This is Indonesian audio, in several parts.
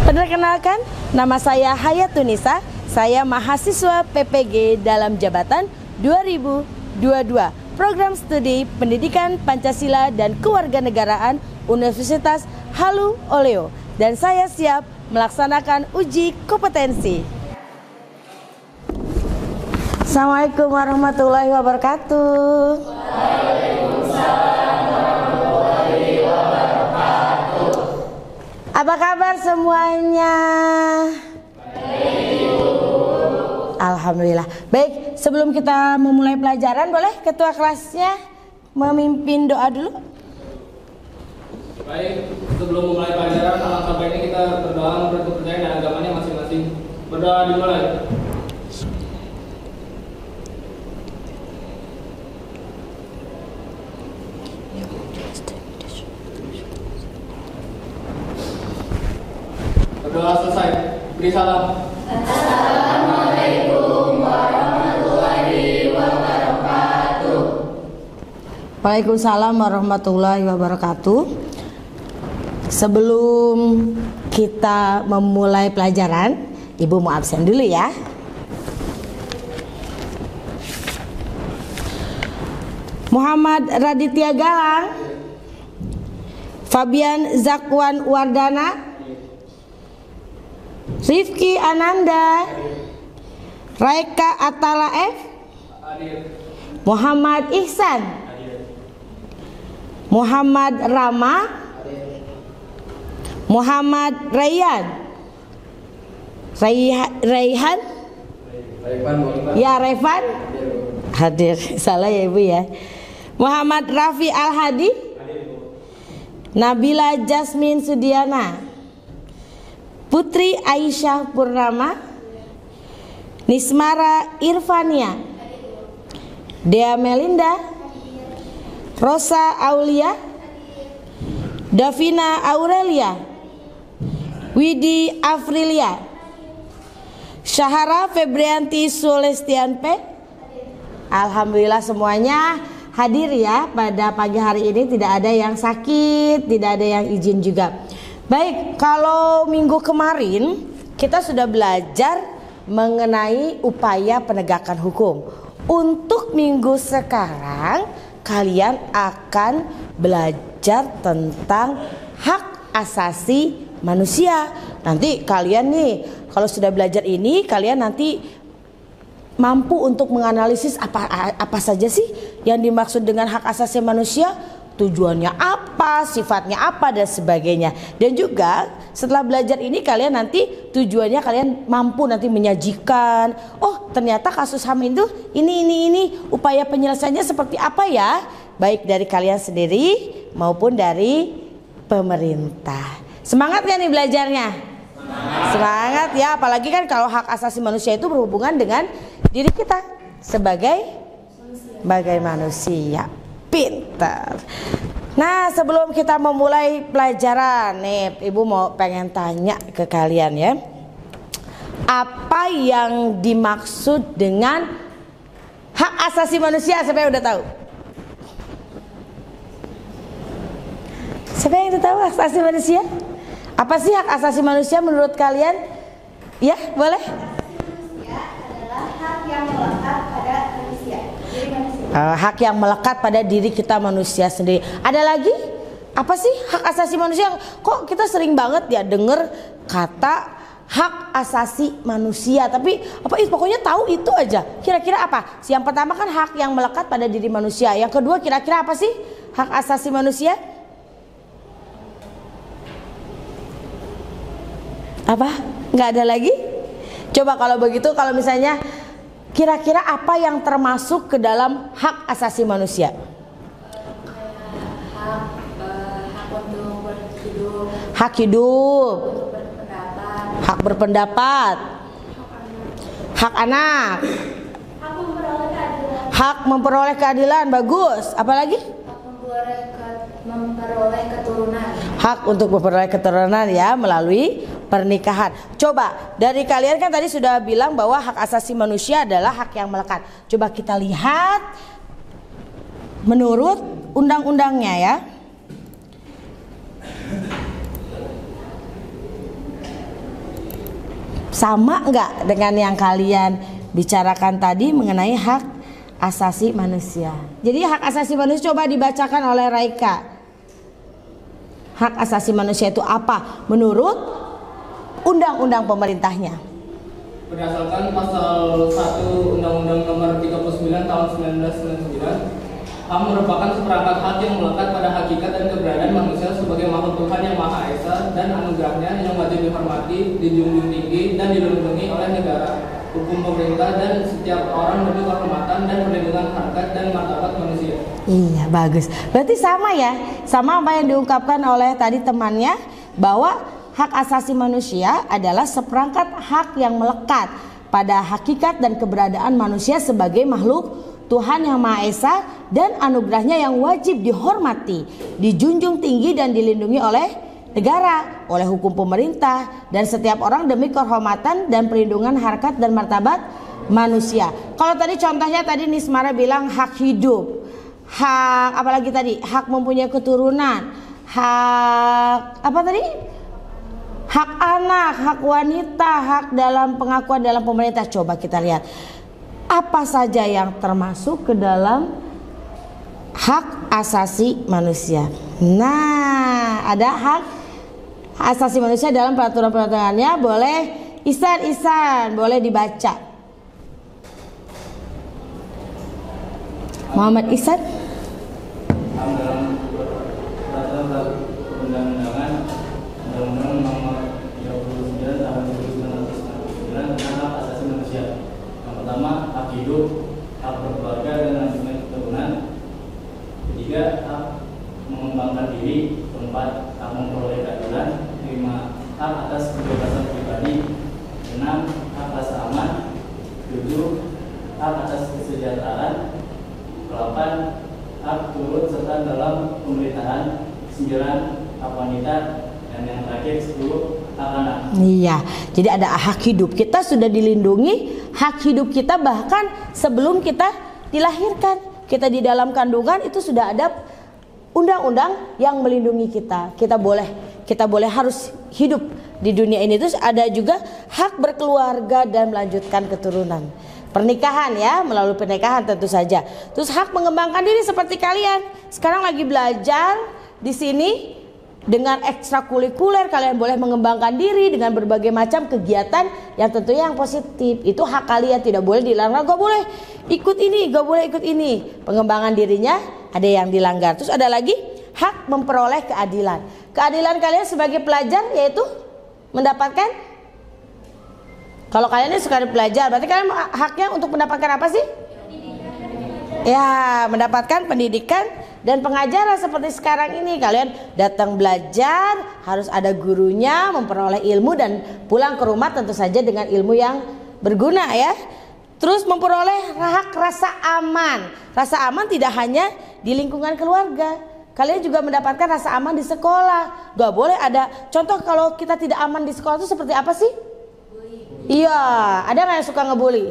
Perkenalkan, nama saya Hayatunisa. Saya mahasiswa PPG dalam jabatan 2022 Program Studi Pendidikan Pancasila dan Kewarganegaraan Universitas Halu Oleo. Dan saya siap melaksanakan uji kompetensi. Assalamualaikum warahmatullahi wabarakatuh. Waalaikumsalam warahmatullahi wabarakatuh. Apa kabar semuanya? Alhamdulillah. Baik, sebelum kita memulai pelajaran, boleh ketua kelasnya memimpin doa dulu? Baik, sebelum memulai pelajaran, alangkah baiknya kita berdoa menurut kepercayaan dan agamanya masing-masing. Berdoa dimulai. Berdoa selesai. Beri salam. Assalamualaikum warahmatullahi wabarakatuh. Waalaikumsalam warahmatullahi wabarakatuh. Sebelum kita memulai pelajaran, Ibu mau absen dulu ya. Muhammad Raditya Galang, Fabian Zakwan Wardana, Rifki Ananda, Raika Atala F, Muhammad Ihsan, Muhammad Rama, Muhammad Rayhan, ya Revan hadir, salah ya Ibu ya. Muhammad Rafi Al-Hadi, Nabila Jasmine Sudiana, Putri Aisyah Purnama, Nismara Irfania, Dea Melinda, Rosa Aulia, Davina Aurelia, Widi Afrilia, Syahara Febrianti Sulestian P. Alhamdulillah semuanya hadir ya pada pagi hari ini, tidak ada yang sakit, tidak ada yang izin juga. Baik, kalau minggu kemarin kita sudah belajar mengenai upaya penegakan hukum. Untuk minggu sekarang kalian akan belajar tentang hak asasi manusia. Nanti kalian nih kalau sudah belajar ini, kalian nanti mampu untuk menganalisis apa saja sih yang dimaksud dengan hak asasi manusia, tujuannya apa, sifatnya apa, dan sebagainya. Dan juga setelah belajar ini kalian nanti tujuannya kalian mampu nanti menyajikan, oh ternyata kasus HAM itu ini upaya penyelesaiannya seperti apa ya, baik dari kalian sendiri maupun dari pemerintah. Semangat gak nih belajarnya? Semangat ya, apalagi kan kalau hak asasi manusia itu berhubungan dengan diri kita sebagai manusia. Pintar. Nah, sebelum kita memulai pelajaran nih, Ibu pengen tanya ke kalian ya, apa yang dimaksud dengan hak asasi manusia? Siapa yang udah tahu? Siapa yang udah tahu hak asasi manusia? Apa sih hak asasi manusia menurut kalian? Ya, boleh? Hak yang melekat pada manusia, diri manusia. Hak yang melekat pada diri kita manusia sendiri. Ada lagi? Apa sih hak asasi manusia? Kok kita sering banget ya denger kata hak asasi manusia, tapi pokoknya tahu itu aja. Kira-kira apa? Yang pertama kan hak yang melekat pada diri manusia. Yang kedua kira-kira apa sih hak asasi manusia? Apa? Nggak ada lagi? Coba kalau begitu, kalau misalnya kira-kira apa yang termasuk ke dalam hak asasi manusia? Hak untuk hidup, Hak hidup, hak berpendapat, hak anak, hak memperoleh keadilan, bagus. Apalagi? hak memperoleh keturunan. Hak untuk memperoleh keturunan ya melalui pernikahan. Coba dari kalian kan tadi sudah bilang bahwa hak asasi manusia adalah hak yang melekat. Coba kita lihat menurut undang-undangnya ya. Sama nggak dengan yang kalian bicarakan tadi mengenai hak asasi manusia? Jadi hak asasi manusia coba dibacakan oleh Raika. Hak asasi manusia itu apa menurut undang-undang pemerintahnya? Berdasarkan pasal 1 Undang-Undang Nomor 39 Tahun 1999, HAM merupakan seperangkat hak yang melekat pada hakikat dan keberadaan manusia sebagai makhluk Tuhan yang Maha Esa dan anugerahnya yang wajib dihormati, dijunjung tinggi, dan dilindungi oleh negara, hukum pemerintah, dan setiap orang demi kehormatan dan perlindungan harkat dan martabat manusia. Iya, bagus. Berarti sama ya, sama apa yang diungkapkan oleh tadi temannya, bahwa hak asasi manusia adalah seperangkat hak yang melekat pada hakikat dan keberadaan manusia sebagai makhluk Tuhan yang Maha Esa dan anugerahnya yang wajib dihormati, dijunjung tinggi, dan dilindungi oleh negara, oleh hukum pemerintah, dan setiap orang demi kehormatan dan perlindungan harkat dan martabat manusia. Kalau tadi contohnya tadi Nismara bilang hak hidup, hak apalagi tadi, hak mempunyai keturunan, hak apa tadi? Hak anak, hak wanita, hak dalam pengakuan dalam pemerintah. Coba kita lihat apa saja yang termasuk ke dalam hak asasi manusia. Nah, ada hak asasi manusia dalam peraturan-peraturannya. Boleh Ihsan boleh dibaca. Muhammad Ihsan. Dalam peraturan perundang-undangan Undang-Undang Nomor 39 Tahun 1999 tentang hak asasi manusia. Yang pertama, hak hidup, hak berkeluarga dan lanjutan keturunan. Ketiga, hak mengembangkan diri. Keempat, hak memperoleh keadilan. 5, hak atas kebebasan pribadi. 6, hak rasa aman. 7, hak atas kesejahteraan. 8, hak turut serta dalam pemerintahan. 9, hak wanita. Dan yang terakhir 10, hak anak. Iya, jadi ada hak hidup. Kita sudah dilindungi hak hidup kita bahkan sebelum kita dilahirkan. Kita di dalam kandungan itu sudah ada undang-undang yang melindungi kita. Kita boleh harus hidup di dunia ini. Terus ada juga hak berkeluarga dan melanjutkan keturunan. Pernikahan ya, melalui pernikahan tentu saja. Terus hak mengembangkan diri seperti kalian. Sekarang lagi belajar di sini. Dengan ekstrakurikuler kalian boleh mengembangkan diri dengan berbagai macam kegiatan yang tentunya yang positif. Itu hak kalian, tidak boleh dilanggar. Gak boleh ikut ini, gak boleh ikut ini. Pengembangan dirinya ada yang dilanggar. Terus ada lagi hak memperoleh keadilan. Keadilan kalian sebagai pelajar yaitu mendapatkan, kalau kalian ini suka belajar, berarti kalian haknya untuk mendapatkan apa sih? Ya, mendapatkan pendidikan dan pengajaran seperti sekarang ini. Kalian datang belajar, harus ada gurunya, memperoleh ilmu dan pulang ke rumah tentu saja dengan ilmu yang berguna ya. Terus memperoleh hak rasa aman. Rasa aman tidak hanya di lingkungan keluarga. Kalian juga mendapatkan rasa aman di sekolah. Gak boleh ada contoh kalau kita tidak aman di sekolah itu seperti apa sih? Iya, ada nggak yang suka ngebully?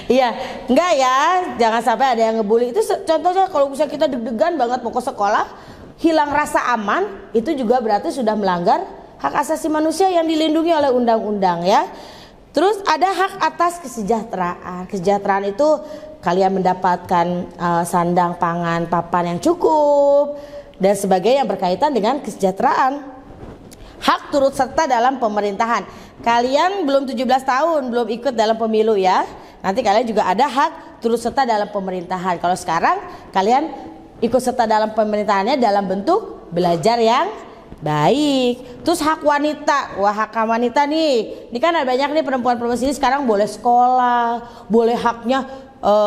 Iya, enggak ya, jangan sampai ada yang ngebully. Itu contohnya kalau misalnya kita deg-degan banget mau ke sekolah, hilang rasa aman, itu juga berarti sudah melanggar hak asasi manusia yang dilindungi oleh undang-undang ya. Terus ada hak atas kesejahteraan. Kesejahteraan itu kalian mendapatkan sandang, pangan, papan yang cukup dan sebagainya yang berkaitan dengan kesejahteraan. Hak turut serta dalam pemerintahan. Kalian belum 17 tahun, belum ikut dalam pemilu ya. Nanti kalian juga ada hak turut serta dalam pemerintahan. Kalau sekarang kalian ikut serta dalam pemerintahannya dalam bentuk belajar yang baik. Terus hak wanita. Wah, hak wanita nih. Ini kan ada banyak nih perempuan-perempuan sini sekarang boleh sekolah, boleh haknya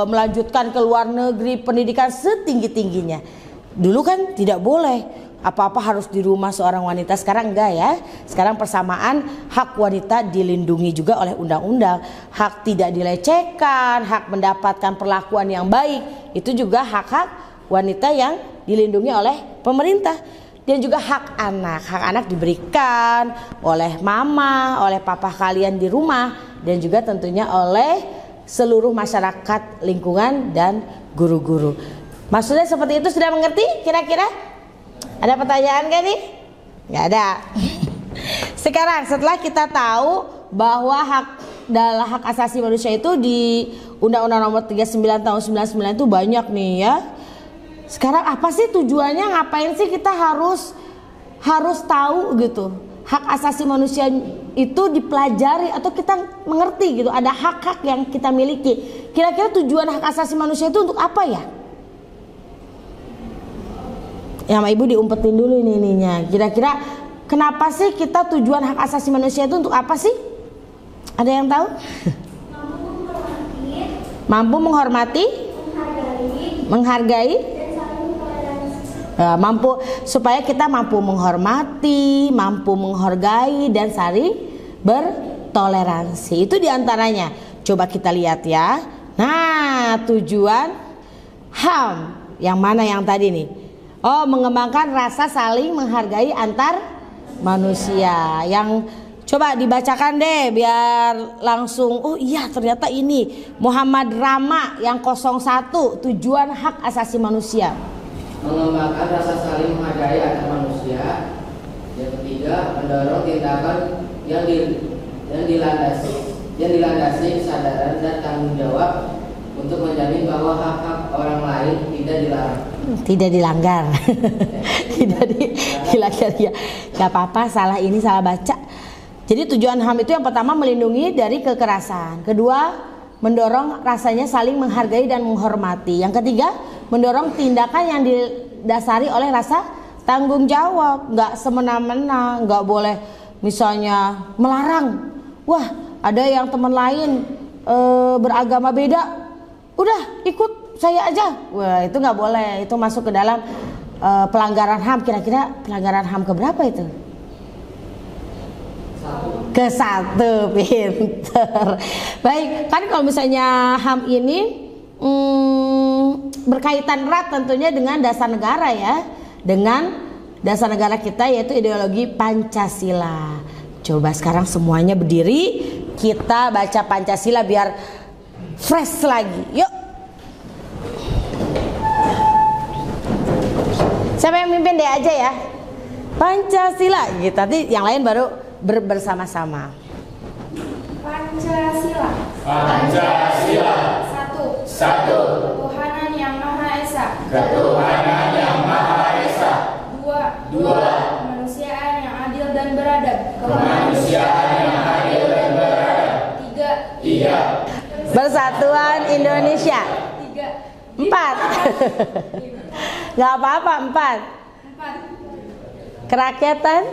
melanjutkan ke luar negeri, pendidikan setinggi-tingginya. Dulu kan tidak boleh. Apa-apa harus di rumah seorang wanita. Sekarang enggak ya. Sekarang persamaan hak wanita dilindungi juga oleh undang-undang. Hak tidak dilecehkan, hak mendapatkan perlakuan yang baik. Itu juga hak-hak wanita yang dilindungi oleh pemerintah. Dan juga hak anak. Hak anak diberikan oleh mama, oleh papa kalian di rumah. Dan juga tentunya oleh seluruh masyarakat lingkungan dan guru-guru. Maksudnya seperti itu, sudah mengerti kira-kira? Ada pertanyaan gak nih? Gak ada. Sekarang setelah kita tahu bahwa dalam hak asasi manusia itu di Undang-Undang Nomor 39 Tahun 99 itu banyak nih ya. Sekarang apa sih tujuannya? Ngapain sih kita harus tahu gitu? Hak asasi manusia itu dipelajari atau kita mengerti gitu. Ada hak-hak yang kita miliki. Kira-kira tujuan hak asasi manusia itu untuk apa ya? Ya, sama ibu diumpetin dulu ininya. Kira-kira kenapa sih kita tujuan hak asasi manusia itu untuk apa sih? Ada yang tahu? Mampu menghormati, menghargai, mampu supaya kita mampu menghormati, mampu menghargai dan saling bertoleransi. Itu diantaranya. Coba kita lihat ya. Nah, tujuan HAM yang mana yang tadi nih? Oh, mengembangkan rasa saling menghargai antar manusia. Yang coba dibacakan deh biar langsung, oh iya ternyata ini Muhammad Rama yang 01, tujuan hak asasi manusia. Mengembangkan rasa saling menghargai antar manusia. Yang ketiga, mendorong tindakan yang dilandasi kesadaran dan tanggung jawab untuk menjamin bahwa hak-hak orang lain tidak dilarang. Tidak dilanggar. Tidak dilanggar ya. Gak apa-apa, salah ini salah baca. Jadi tujuan HAM itu yang pertama melindungi dari kekerasan. Kedua, mendorong rasanya saling menghargai dan menghormati. Yang ketiga, mendorong tindakan yang didasari oleh rasa tanggung jawab. Gak semena-mena, gak boleh misalnya melarang. Wah, ada yang teman lain beragama beda, udah ikut saya aja. Wah, itu nggak boleh. Itu masuk ke dalam pelanggaran HAM. Kira-kira pelanggaran HAM keberapa itu? Ke-1, pinter. Baik, kan kalau misalnya HAM ini berkaitan erat tentunya dengan dasar negara ya, dengan dasar negara kita yaitu ideologi Pancasila. Coba sekarang semuanya berdiri, kita baca Pancasila biar fresh lagi. Yuk. Siapa yang mimpin deh aja ya. Pancasila gitu. Nanti yang lain baru bersama-sama. Pancasila. Pancasila. Satu. Ketuhanan yang Maha Esa. Ketuhanan yang Maha Esa. Dua. Kemanusiaan yang adil dan beradab. Kemanusiaan yang adil dan beradab. Tiga. Persatuan Indonesia. 4. Gak apa-apa 4. Kerakyatan.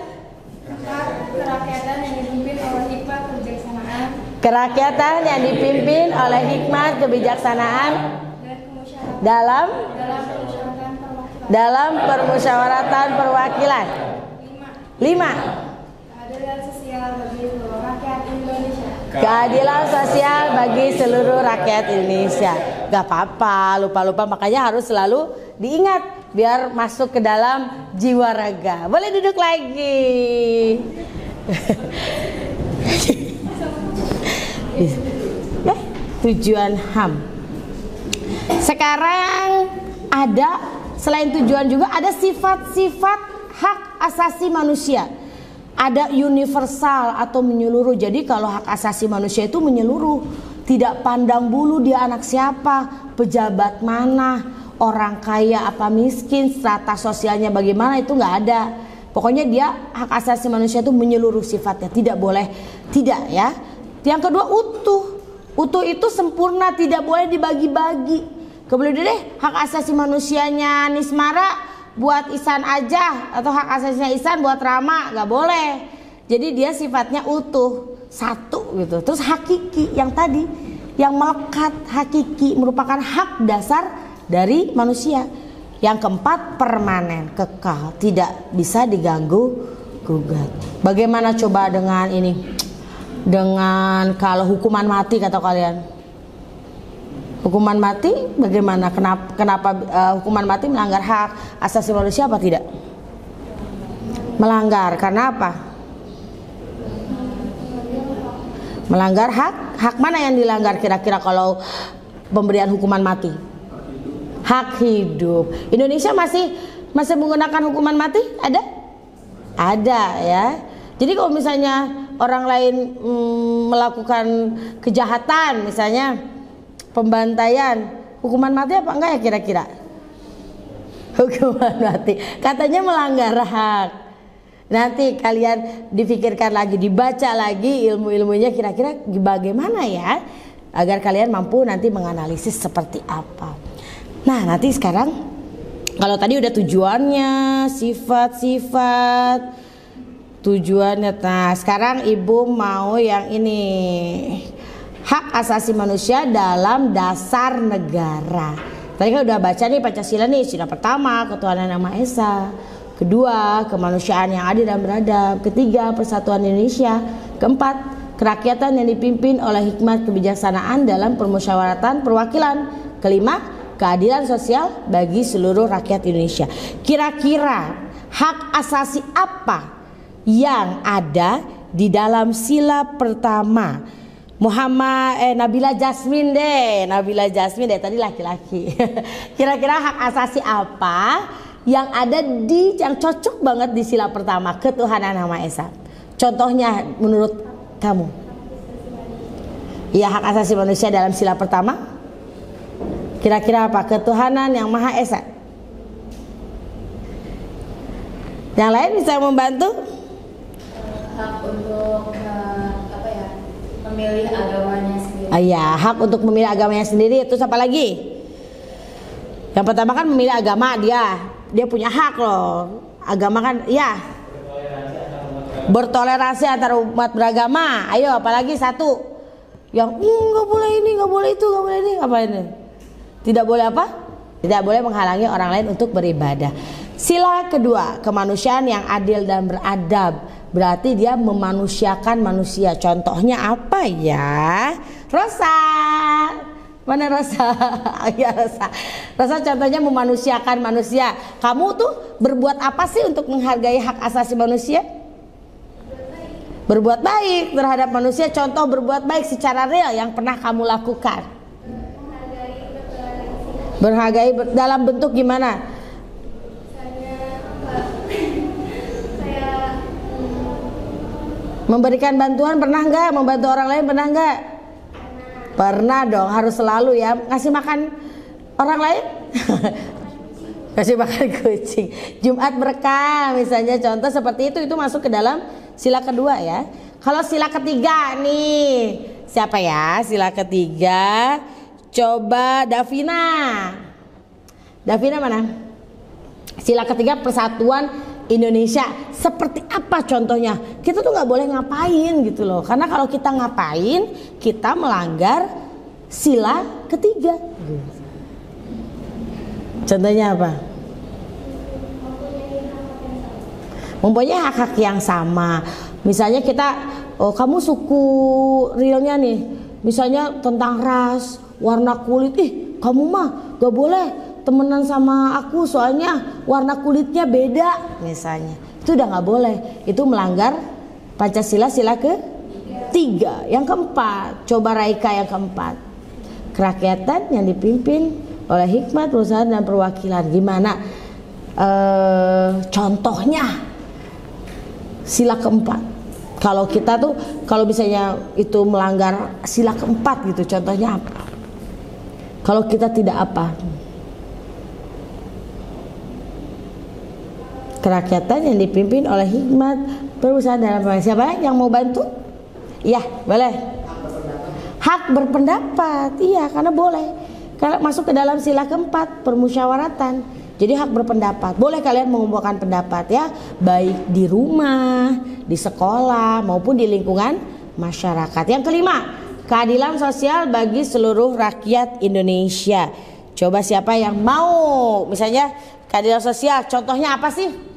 Kerakyatan yang dipimpin oleh hikmat kebijaksanaan. Kerakyatan yang dipimpin oleh hikmat kebijaksanaan Dan dalam permusyawaratan perwakilan. 5. Keadilan sosial bagi seluruh rakyat Indonesia. Keadilan sosial bagi seluruh rakyat Indonesia. Gak apa-apa, lupa-lupa, makanya harus selalu diingat biar masuk ke dalam jiwa raga. Boleh duduk lagi. Tujuan HAM. Sekarang ada selain tujuan juga ada sifat-sifat hak asasi manusia. Ada universal atau menyeluruh. Jadi kalau hak asasi manusia itu menyeluruh, tidak pandang bulu dia anak siapa, pejabat mana, orang kaya apa miskin, strata sosialnya bagaimana, itu nggak ada. Pokoknya dia hak asasi manusia itu menyeluruh sifatnya, tidak boleh tidak ya. Yang kedua utuh. Utuh itu sempurna, tidak boleh dibagi-bagi. Kemudian deh hak asasi manusianya Nismara buat Ihsan aja, atau hak asasinya Ihsan buat Rama, nggak boleh. Jadi dia sifatnya utuh, satu gitu. Terus hakiki yang tadi, yang melekat, hakiki merupakan hak dasar dari manusia. Yang keempat permanen, kekal, tidak bisa diganggu gugat. Bagaimana coba dengan ini? Dengan kalau hukuman mati kata kalian? Hukuman mati bagaimana? Kenapa hukuman mati melanggar hak asasi manusia apa tidak? Melanggar karena apa? Melanggar hak mana yang dilanggar kira-kira kalau pemberian hukuman mati? Hak hidup. Indonesia masih menggunakan hukuman mati? Ada ya. Jadi kalau misalnya orang lain melakukan kejahatan, misalnya pembantaian, hukuman mati apa enggak ya kira-kira? Hukuman mati. Katanya melanggar hak. Nanti kalian difikirkan lagi, dibaca lagi ilmu-ilmunya kira-kira bagaimana ya, agar kalian mampu nanti menganalisis seperti apa. Nah, nanti sekarang kalau tadi udah tujuannya, sifat-sifat, tujuannya. Nah, sekarang Ibu mau yang ini. Hak asasi manusia dalam dasar negara. Tadi kan udah baca nih Pancasila nih, sila pertama ketuhanan Yang Maha Esa, kedua kemanusiaan yang adil dan beradab, ketiga persatuan Indonesia, keempat kerakyatan yang dipimpin oleh hikmat kebijaksanaan dalam permusyawaratan perwakilan, kelima keadilan sosial bagi seluruh rakyat Indonesia. Kira-kira hak asasi apa yang ada di dalam sila pertama? Nabila Jasmine deh tadi laki-laki. Kira-kira hak asasi apa yang ada yang cocok banget di sila pertama, ketuhanan Yang Maha Esa? Contohnya menurut kamu? Ya, hak asasi manusia dalam sila pertama. Kira-kira apa? Ketuhanan Yang Maha Esa. Yang lain bisa membantu? Hak untuk memilih agamanya sendiri. Ya, hak untuk memilih agamanya sendiri. Terus apa lagi? Yang pertama kan memilih agama, dia punya hak loh. Agama kan ya, bertoleransi antar umat beragama. Ayo, apalagi satu yang nggak boleh ini, nggak boleh itu, nggak boleh ini, apa ini? Tidak boleh apa? Tidak boleh menghalangi orang lain untuk beribadah. Sila kedua, kemanusiaan yang adil dan beradab. Berarti dia memanusiakan manusia. Contohnya apa ya? Rosa. Mana Rosa? Ya Rosa. Rosa contohnya memanusiakan manusia. Kamu tuh berbuat apa sih untuk menghargai hak asasi manusia? Berbuat baik terhadap manusia. Contoh berbuat baik secara real yang pernah kamu lakukan. Berhargai dalam bentuk gimana? Memberikan bantuan pernah nggak? Membantu orang lain pernah nggak? Pernah dong, harus selalu ya. Ngasih makan orang lain? Kasih makan kucing. Jumat berkah misalnya, contoh seperti itu masuk ke dalam sila kedua ya. Kalau sila ketiga nih, siapa ya? Sila ketiga, coba Davina. Davina mana? Sila ketiga, persatuan Indonesia. Seperti apa contohnya? Kita tuh nggak boleh ngapain gitu loh, karena kalau kita ngapain kita melanggar sila ketiga. Contohnya apa? Mempunyai hak-hak yang sama. Misalnya kita, kamu suku realnya nih, misalnya tentang ras, warna kulit, kamu mah gak boleh temenan sama aku soalnya warna kulitnya beda misalnya. Itu udah nggak boleh, itu melanggar Pancasila sila ketiga. Yang keempat, coba Raika yang keempat, kerakyatan yang dipimpin oleh hikmat perusahaan dan perwakilan. Gimana contohnya sila keempat? Kalau kita tuh, kalau misalnya itu melanggar sila keempat gitu, contohnya apa? Kalau kita tidak apa? Kerakyatan yang dipimpin oleh hikmat perusahaan dalam perwakilan. Siapa yang mau bantu? Iya, boleh. Hak berpendapat, iya, karena boleh. Kalau masuk ke dalam sila keempat, permusyawaratan. Jadi hak berpendapat, boleh kalian mengumpulkan pendapat ya, baik di rumah, di sekolah maupun di lingkungan masyarakat. Yang kelima, keadilan sosial bagi seluruh rakyat Indonesia. Coba siapa yang mau, misalnya keadilan sosial, contohnya apa sih?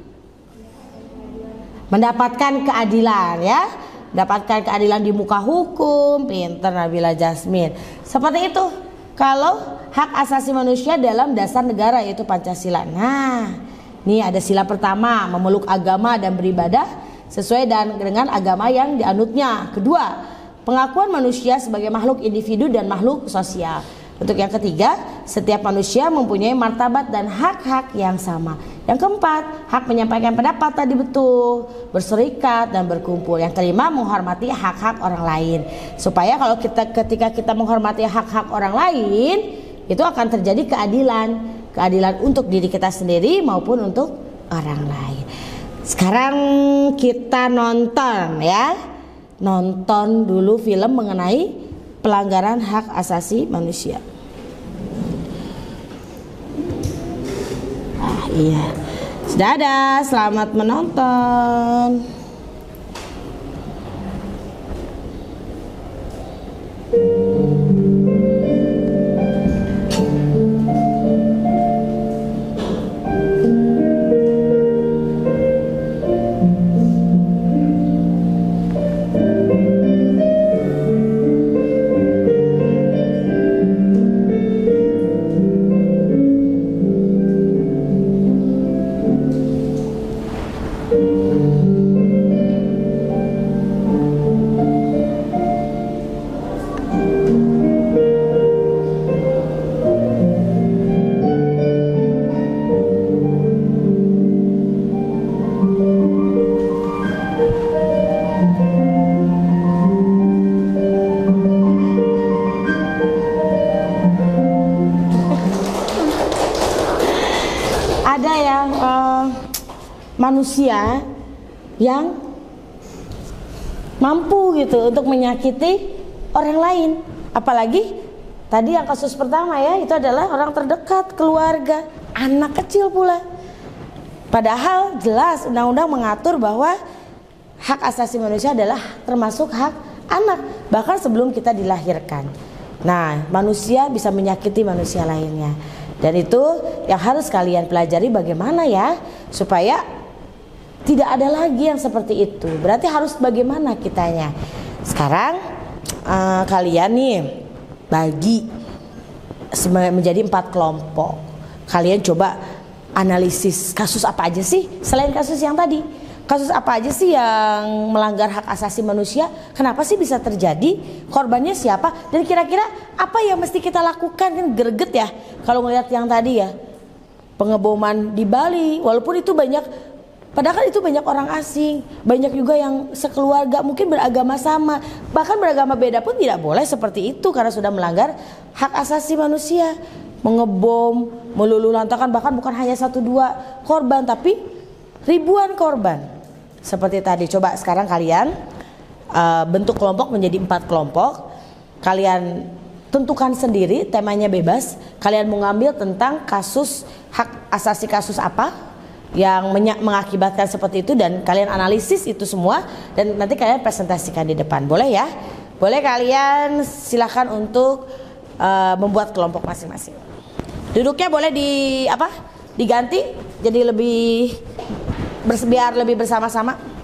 Mendapatkan keadilan ya, dapatkan keadilan di muka hukum. Pinter Nabila Jasmine. Seperti itu kalau hak asasi manusia dalam dasar negara, yaitu Pancasila. Nah, ini ada sila pertama, memeluk agama dan beribadah sesuai dengan agama yang dianutnya. Kedua, pengakuan manusia sebagai makhluk individu dan makhluk sosial. Untuk yang ketiga, setiap manusia mempunyai martabat dan hak-hak yang sama. Yang keempat, hak menyampaikan pendapat tadi betul, berserikat dan berkumpul. Yang kelima, menghormati hak-hak orang lain. Supaya kalau ketika kita menghormati hak-hak orang lain, itu akan terjadi keadilan untuk diri kita sendiri maupun untuk orang lain. Sekarang kita nonton ya. Nonton dulu film mengenai pelanggaran hak asasi manusia. Iya, sudah ada. Selamat menonton. Ada yang manusia yang mampu gitu untuk menyakiti orang lain, apalagi tadi yang kasus pertama ya, itu adalah orang terdekat, keluarga, anak kecil pula. Padahal jelas undang-undang mengatur bahwa hak asasi manusia adalah termasuk hak anak, bahkan sebelum kita dilahirkan. Nah, manusia bisa menyakiti manusia lainnya. Dan itu yang harus kalian pelajari, bagaimana ya supaya tidak ada lagi yang seperti itu. Berarti harus bagaimana kitanya. Sekarang kalian nih bagi menjadi 4 kelompok. Kalian coba analisis kasus apa aja sih selain kasus yang tadi. Kasus apa aja sih yang melanggar hak asasi manusia? Kenapa sih bisa terjadi? Korbannya siapa? Dan kira-kira apa yang mesti kita lakukan? Kan greget ya kalau ngelihat yang tadi ya, pengeboman di Bali. Walaupun itu banyak, padahal kan itu banyak orang asing, banyak juga yang sekeluarga mungkin beragama sama, bahkan beragama beda pun tidak boleh seperti itu karena sudah melanggar hak asasi manusia. Mengebom, meluluhlantakan, bahkan bukan hanya 1-2 korban tapi ribuan korban. Seperti tadi, coba sekarang kalian bentuk kelompok menjadi 4 kelompok. Kalian tentukan sendiri, temanya bebas. Kalian mau ngambil tentang kasus hak asasi, kasus apa yang mengakibatkan seperti itu, dan kalian analisis itu semua dan nanti kalian presentasikan di depan. Boleh ya? Boleh, kalian silakan untuk membuat kelompok masing-masing. Duduknya boleh diganti jadi lebih biar lebih bersama-sama.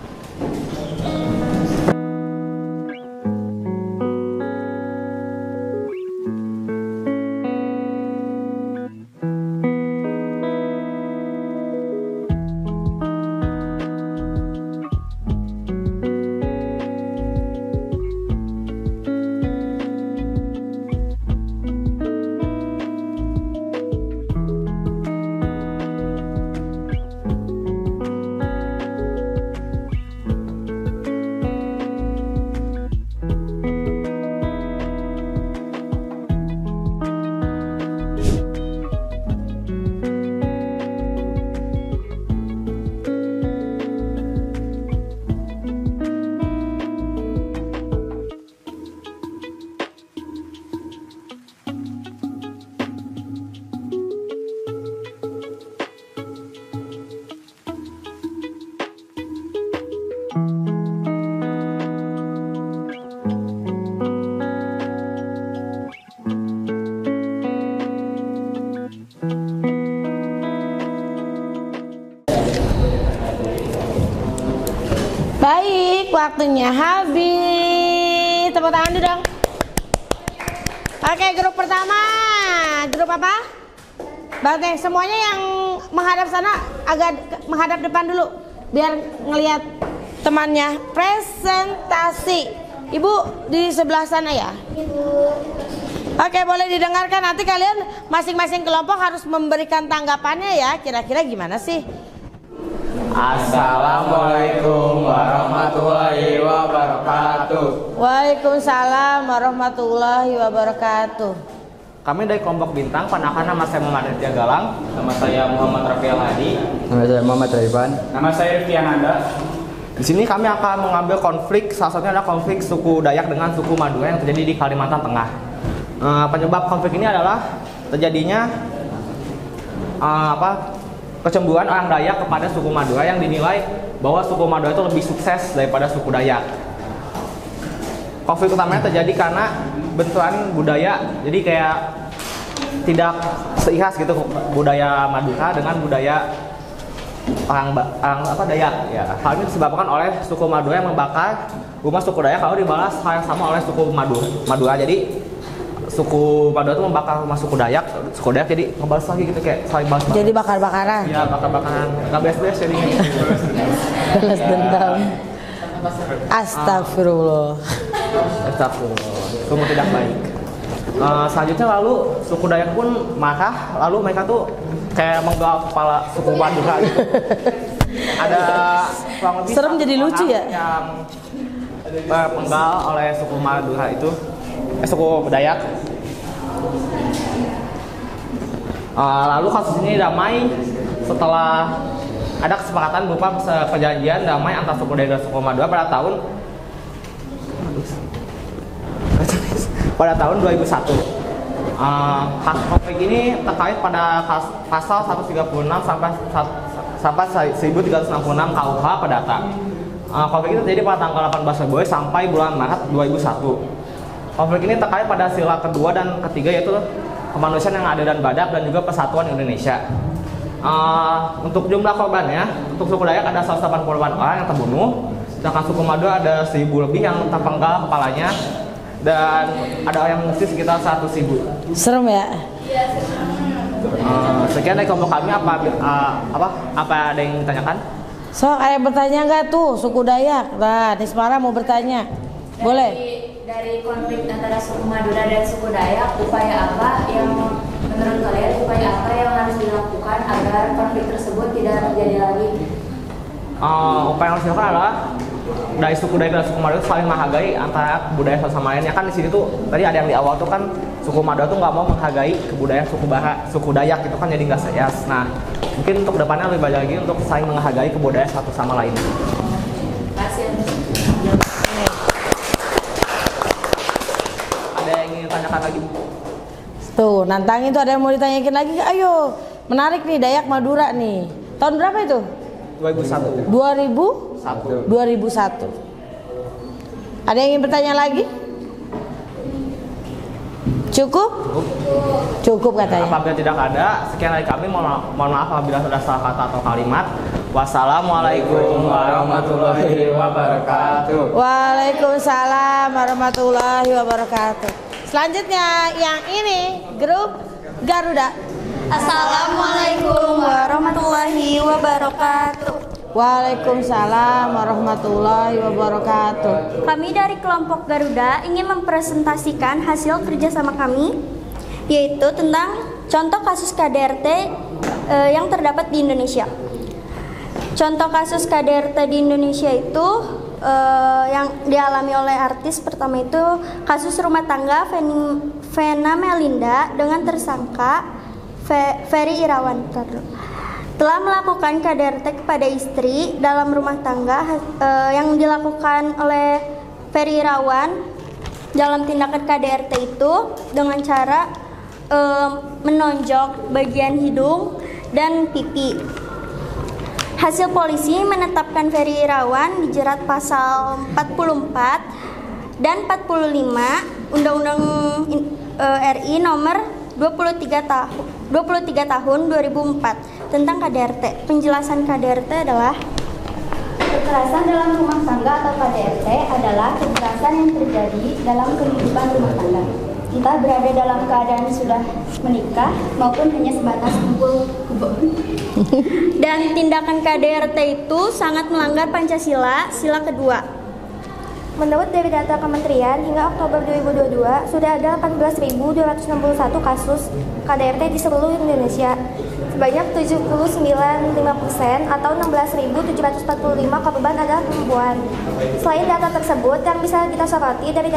Baik, waktunya habis. Tepuk tangan dulu dong. Oke, grup pertama. Grup apa? Banteng, semuanya yang menghadap sana agak menghadap depan dulu biar ngelihat temannya. Presentasi. Ibu di sebelah sana ya. Oke, boleh didengarkan. Nanti kalian masing-masing kelompok harus memberikan tanggapannya ya. Kira-kira gimana sih? Assalamualaikum warahmatullahi wabarakatuh. Waalaikumsalam warahmatullahi wabarakatuh. Kami dari kelompok Bintang, Panakan. Nama saya Muhammad Aditya Galang. Nama saya Muhammad Rafial Hadi. Nama saya Muhammad Raiban. Nama saya Rifki Ananda. Di sini kami akan mengambil konflik, salah satunya adalah konflik suku Dayak dengan suku Madura yang terjadi di Kalimantan Tengah. Penyebab konflik ini adalah terjadinya kecemburuan orang Dayak kepada suku Madura yang dinilai bahwa suku Madura itu lebih sukses daripada suku Dayak. Konflik utamanya terjadi karena benturan budaya, jadi kayak tidak seiras gitu budaya Madura dengan budaya orang Dayak. Ya, hal ini disebabkan oleh suku Madura yang membakar rumah suku Dayak, kalau dibalas hal yang sama oleh suku Madura. Jadi suku Madura itu membakar rumah suku Dayak jadi ngebalas lagi gitu, kayak saling balas. Jadi bakar-bakaran. Iya, bakar-bakaran. Nggak beres-beres jadinya. Balas dendam. Astagfirullah. Sungguh tidak baik. Selanjutnya lalu suku Dayak pun marah, lalu mereka tuh kayak menggal kepala suku Madura gitu. Ada kurang lebih serem jadi lucu ya? Yang terpenggal oleh suku Madura itu, suku Dayak. Lalu kasus ini damai setelah ada kesepakatan berupa perjanjian damai antara suku Dayak dan suku Madura pada tahun 2001. Konflik ini terkait pada pasal 136 sampai 1366 KUH Perdata. Konflik itu terjadi pada tanggal 18 Februari sampai bulan Maret 2001. Konflik ini terkait pada sila kedua dan ketiga, yaitu kemanusiaan yang adil dan badak, dan juga persatuan Indonesia. Untuk jumlah korbannya, untuk suku Dayak ada 188 orang yang terbunuh, sedangkan suku Madura ada 1000 lebih yang terpenggal kepalanya, dan ada yang mengungsi sekitar 100.000. Serem ya? Sekian dari kelompok kami. Apa ada yang ditanyakan? So, kayak bertanya nggak tuh suku Dayak? Nah, Nismara mau bertanya. Boleh? Dari konflik antara suku Madura dan suku Dayak, upaya apa yang menurut kalian, upaya apa yang harus dilakukan agar konflik tersebut tidak terjadi lagi? Upaya yang harus dilakukan adalah dari suku Dayak dan suku Madura saling menghargai antara budaya satu sama lain. Ya kan di sini tuh tadi ada yang di awal tuh kan suku Madura tuh nggak mau menghargai kebudayaan suku Dayak, itu kan jadi nggak seiras. Nah, mungkin untuk depannya lebih banyak lagi untuk saling menghargai kebudayaan satu sama lain. Ada yang ingin tanyakan lagi? Tuh, nantangin tuh, ada yang mau ditanyakin lagi? Ayo, menarik nih Dayak Madura nih. Tahun berapa itu? 2001. 2001. Ada yang ingin bertanya lagi? Cukup? Cukup katanya. Apabila tidak ada, sekian dari kami. Mohon maaf apabila ada salah kata atau kalimat. Wassalamualaikum warahmatullahi wabarakatuh. Waalaikumsalam warahmatullahi wabarakatuh. Selanjutnya yang ini grup Garuda. Assalamualaikum warahmatullahi wabarakatuh. Waalaikumsalam warahmatullahi wabarakatuh. Kami dari kelompok Garuda ingin mempresentasikan hasil kerjasama kami, yaitu tentang contoh kasus KDRT yang terdapat di Indonesia. Contoh kasus KDRT di Indonesia itu yang dialami oleh artis pertama itu kasus rumah tangga Vena Melinda dengan tersangka Ferry Irawan telah melakukan KDRT kepada istri dalam rumah tangga. Yang dilakukan oleh Ferry Irawan dalam tindakan KDRT itu dengan cara menonjok bagian hidung dan pipi. Hasil polisi menetapkan Ferry Irawan dijerat pasal 44 dan 45 Undang-Undang RI nomor 23 tahun 2004 tentang KDRT. Penjelasan KDRT adalah kekerasan dalam rumah tangga atau KDRT adalah kekerasan yang terjadi dalam kehidupan rumah tangga. Entah berada dalam keadaan sudah menikah maupun hanya sebatas kumpul kebo. Dan tindakan KDRT itu sangat melanggar Pancasila, sila kedua. menurut dari data Kementerian, hingga Oktober 2022 sudah ada 18.261 kasus KDRT di seluruh Indonesia. Sebanyak 79,5% atau 16.745 korban adalah perempuan. Selain data tersebut, yang bisa kita soroti dari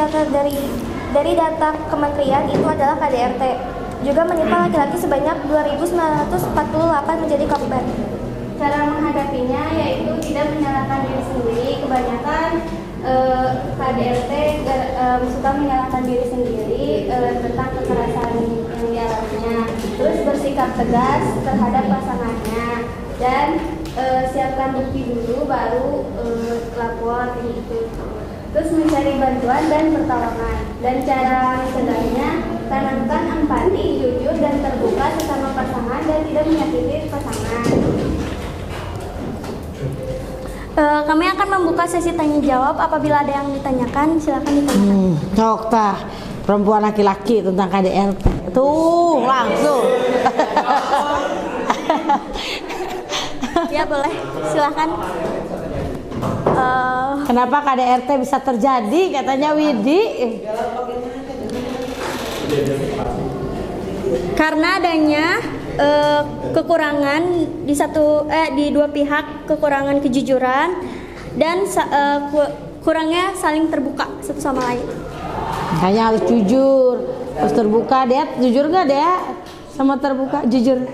data Kementerian itu adalah KDRT juga menimpa laki-laki sebanyak 2.948 menjadi korban. Cara menghadapinya yaitu tidak menyalahkan diri sendiri. Kebanyakan KDRT suka menyalahkan diri sendiri tentang kekerasan yang dialaminya. Terus bersikap tegas terhadap pasangannya dan siapkan bukti dulu baru lapor gitu. Terus mencari bantuan dan pertolongan. Dan cara mencegahnya, tanamkan empati, jujur dan terbuka sesama pasangan dan tidak menyakiti pasangan. Kami akan membuka sesi tanya jawab. Apabila ada yang ditanyakan, silakan ditanyakan. Dokter, perempuan laki-laki tentang KDRT. Tuh, langsung. Ya boleh, silakan. Kenapa KDRT bisa terjadi? Katanya Widi. Karena adanya kekurangan di dua pihak, kekurangan kejujuran dan kurangnya saling terbuka satu sama lain. Makanya harus jujur, harus terbuka. Dea, jujur gak Dea? Sama terbuka, jujur.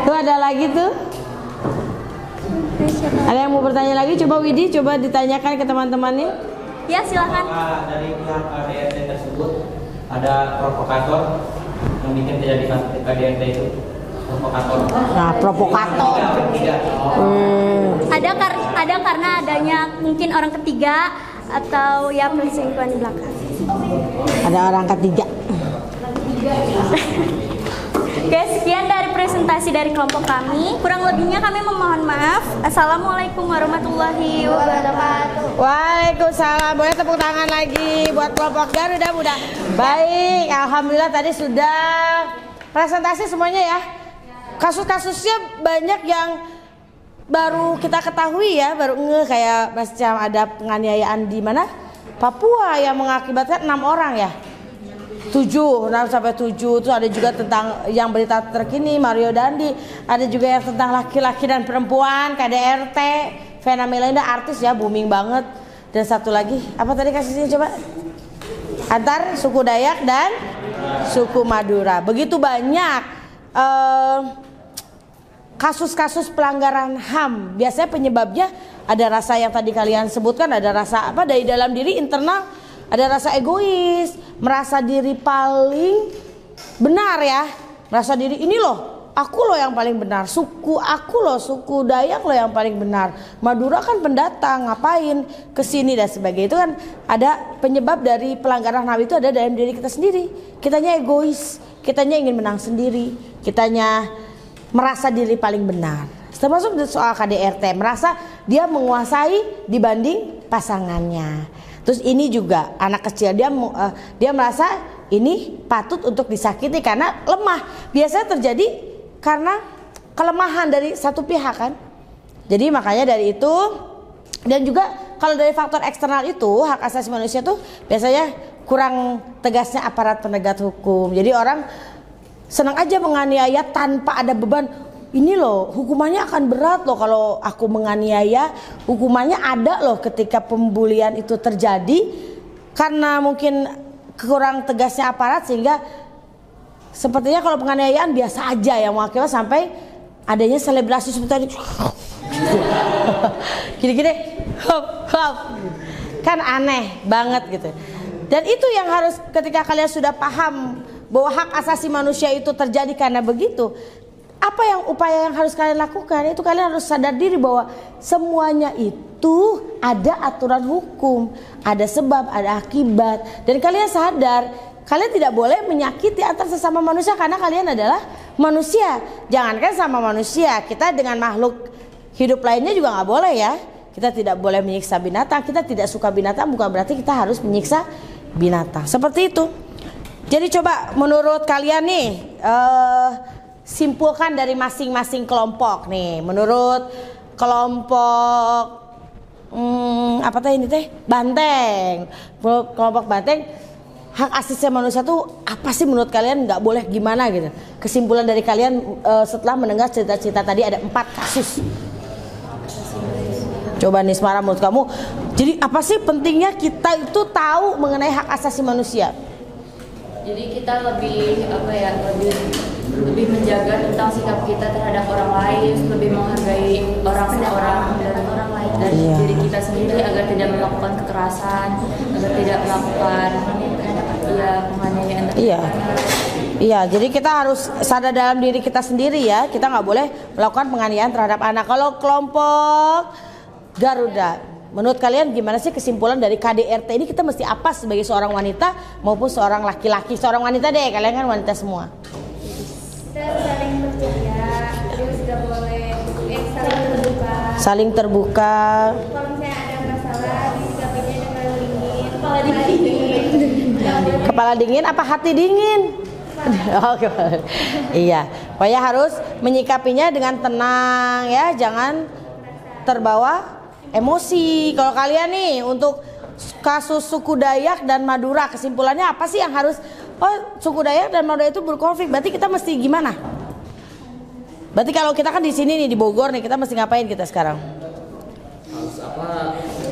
Tuh ada lagi tuh. Ada yang mau bertanya lagi? Coba Widi, coba ditanyakan ke teman-temannya. Ya silakan. Dari pihak KDRT tersebut ada provokator yang bikin terjadi KDRT itu. Provokator. Nah, provokator. Ada karena adanya mungkin orang ketiga atau ya perselingkuhan di belakang. Ada orang ketiga. Oke, sekian dari presentasi dari kelompok kami. Kurang lebihnya kami memohon maaf. Assalamualaikum warahmatullahi wabarakatuh. Waalaikumsalam. Boleh tepuk tangan lagi buat kelompok Garuda Muda. Baik, alhamdulillah tadi sudah presentasi semuanya ya. Kasus-kasusnya banyak yang baru kita ketahui ya, baru kayak macam ada penganiayaan di mana? Papua yang mengakibatkan 6 orang ya. 6 sampai 7 itu ada juga tentang yang berita terkini Mario Dandi, ada juga yang tentang laki-laki dan perempuan KDRT, Vena Melinda artis ya booming banget, dan satu lagi apa tadi kasusnya coba antar suku Dayak dan suku Madura. Begitu banyak kasus-kasus pelanggaran HAM. Biasanya penyebabnya ada rasa yang tadi kalian sebutkan, ada rasa apa dari dalam diri internal. Ada rasa egois, merasa diri paling benar ya. Merasa diri ini loh, aku loh yang paling benar. Suku aku loh, suku Dayak loh yang paling benar. Madura kan pendatang, ngapain kesini dan sebagainya. Itu kan ada penyebab dari pelanggaran HAM itu ada dalam diri kita sendiri. Kitanya egois, kitanya ingin menang sendiri, kitanya merasa diri paling benar. Termasuk soal KDRT, merasa dia menguasai dibanding pasangannya. Terus ini juga anak kecil dia merasa ini patut untuk disakiti karena lemah. Biasanya terjadi karena kelemahan dari satu pihak kan. Jadi makanya dari itu, dan juga kalau dari faktor eksternal itu hak asasi manusia tuh biasanya kurang tegasnya aparat penegak hukum. Jadi orang senang aja menganiaya tanpa ada beban. Ini loh hukumannya akan berat loh kalau aku menganiaya, hukumannya ada loh ketika pembulian itu terjadi, karena mungkin kurang tegasnya aparat sehingga sepertinya kalau penganiayaan biasa aja yang mengakibatkan sampai adanya selebrasi seperti tadi gini-gini kan aneh banget gitu. Dan itu yang harus ketika kalian sudah paham bahwa hak asasi manusia itu terjadi karena begitu, apa yang upaya yang harus kalian lakukan itu kalian harus sadar diri bahwa semuanya itu ada aturan hukum, ada sebab, ada akibat, dan kalian sadar kalian tidak boleh menyakiti antar sesama manusia karena kalian adalah manusia. Jangankan sama manusia, kita dengan makhluk hidup lainnya juga nggak boleh ya. Kita tidak boleh menyiksa binatang. Kita tidak suka binatang bukan berarti kita harus menyiksa binatang. Seperti itu. Jadi coba menurut kalian nih simpulkan dari masing-masing kelompok nih. Menurut kelompok apa teh ini teh banteng, kelompok banteng, hak asasi manusia tuh apa sih menurut kalian nggak boleh gimana gitu? Kesimpulan dari kalian setelah mendengar cerita-cerita tadi ada 4 kasus. Coba Nismara, menurut kamu, jadi apa sih pentingnya kita itu tahu mengenai hak asasi manusia? Jadi kita lebih lebih menjaga tentang sikap kita terhadap orang lain, lebih menghargai orang dan orang lain dan diri kita sendiri agar tidak melakukan kekerasan, agar tidak melakukan penganiayaan. Iya, jadi kita harus sadar dalam diri kita sendiri ya, kita nggak boleh melakukan penganiayaan terhadap anak. Kalau kelompok Garuda, menurut kalian gimana sih kesimpulan dari KDRT ini? Kita mesti apa sebagai seorang wanita maupun seorang laki-laki? Seorang wanita deh, kalian kan wanita semua. Kita saling percaya, terus gak boleh saling terbuka. Saling terbuka. Kalau misalnya ada masalah, disikapinya dengan dingin, kepala dingin. Kepala dingin apa hati dingin? Iya, pokoknya harus menyikapinya dengan tenang ya, jangan terbawa emosi. Kalau kalian nih untuk kasus suku Dayak dan Madura, kesimpulannya apa sih yang harus? Oh, suku Dayak dan Madura itu berkonflik. Berarti kita mesti gimana? Berarti kalau kita kan di sini nih di Bogor nih, kita mesti ngapain kita sekarang? Harus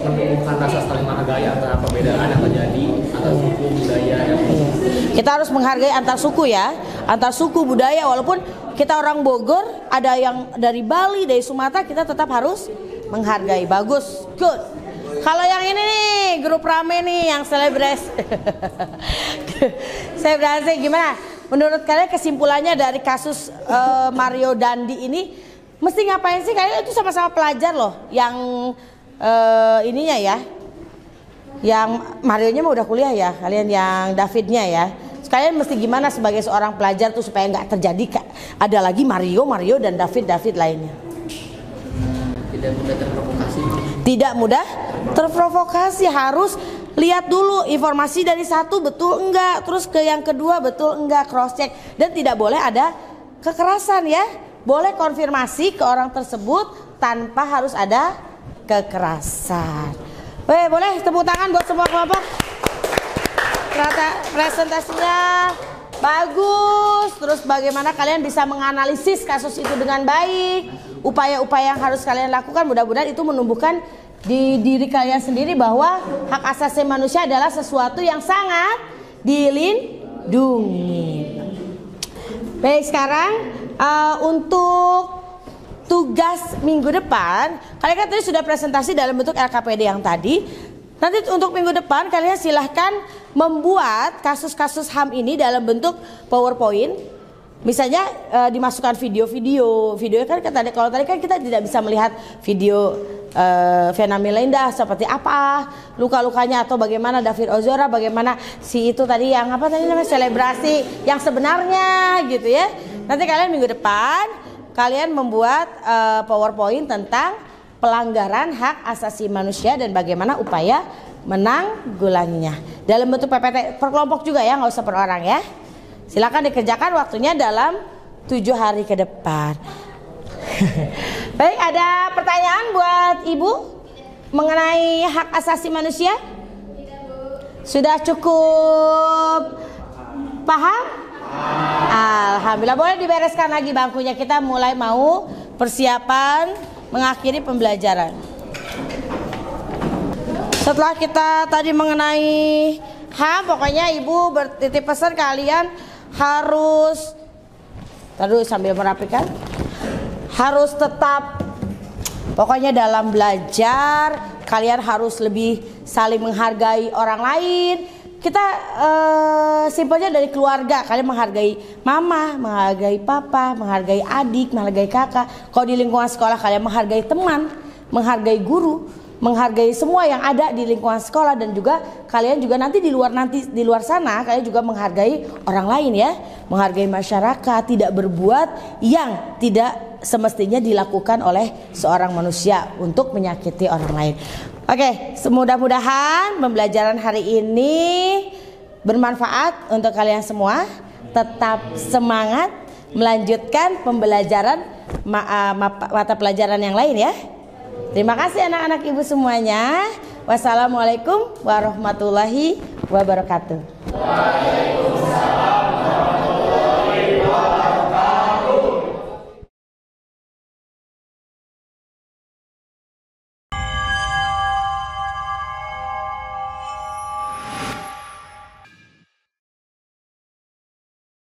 menumbuhkan rasa saling menghargai antara perbedaan yang terjadi antar suku budaya. Kita harus menghargai antar suku ya, antar suku budaya. Walaupun kita orang Bogor, ada yang dari Bali, dari Sumatera, kita tetap harus menghargai. Bagus, good. Kalau yang ini nih, grup rame nih yang selebrasi. Selebrasi gimana? Menurut kalian kesimpulannya dari kasus Mario Dandi ini mesti ngapain sih? Kalian itu sama-sama pelajar loh, yang ininya ya, yang Mario-nya mah udah kuliah ya, kalian yang Davidnya ya. Kalian mesti gimana sebagai seorang pelajar tuh supaya nggak terjadi ada lagi Mario dan David lainnya? Tidak mudah terprovokasi. Tidak mudah terprovokasi, harus lihat dulu informasi dari satu betul enggak, terus ke yang kedua betul enggak, cross check, dan tidak boleh ada kekerasan ya. Boleh konfirmasi ke orang tersebut tanpa harus ada kekerasan. Boleh tepuk tangan buat semua kelompok. Presentasinya bagus. Terus bagaimana kalian bisa menganalisis kasus itu dengan baik, upaya-upaya yang harus kalian lakukan, mudah-mudahan itu menumbuhkan di diri kalian sendiri bahwa hak asasi manusia adalah sesuatu yang sangat dilindungi. Baik, sekarang untuk tugas minggu depan, kalian kan tadi sudah presentasi dalam bentuk LKPD yang tadi. Nanti untuk minggu depan kalian silahkan membuat kasus-kasus HAM ini dalam bentuk PowerPoint. Misalnya dimasukkan video kan kalau tadi kan kita tidak bisa melihat video Vena Melinda seperti apa luka-lukanya, atau bagaimana David Ozora, bagaimana si itu tadi yang apa tadi namanya, selebrasi yang sebenarnya gitu ya. Nanti kalian minggu depan kalian membuat PowerPoint tentang pelanggaran hak asasi manusia dan bagaimana upaya menanggulanginya dalam bentuk PPT per kelompok juga ya, nggak usah per orang ya. Silakan dikerjakan, waktunya dalam 7 hari ke depan. Baik, ada pertanyaan buat Ibu mengenai hak asasi manusia? Sudah cukup paham? Alhamdulillah, boleh dibereskan lagi bangkunya, kita mulai mau persiapan mengakhiri pembelajaran. Setelah kita tadi mengenai HAM, pokoknya Ibu bertitip pesan kalian harus, terus sambil merapikan, harus tetap, pokoknya dalam belajar kalian harus lebih saling menghargai orang lain. Kita simpelnya dari keluarga, kalian menghargai mama, menghargai papa, menghargai adik, menghargai kakak. Kalau di lingkungan sekolah kalian menghargai teman, menghargai guru, menghargai semua yang ada di lingkungan sekolah, dan juga kalian juga nanti di luar sana kalian juga menghargai orang lain ya, menghargai masyarakat, tidak berbuat yang tidak semestinya dilakukan oleh seorang manusia untuk menyakiti orang lain. Oke, mudah-mudahan pembelajaran hari ini bermanfaat untuk kalian semua. Tetap semangat melanjutkan pembelajaran mata pelajaran yang lain ya. Terima kasih anak-anak ibu semuanya. Wassalamualaikum warahmatullahi wabarakatuh.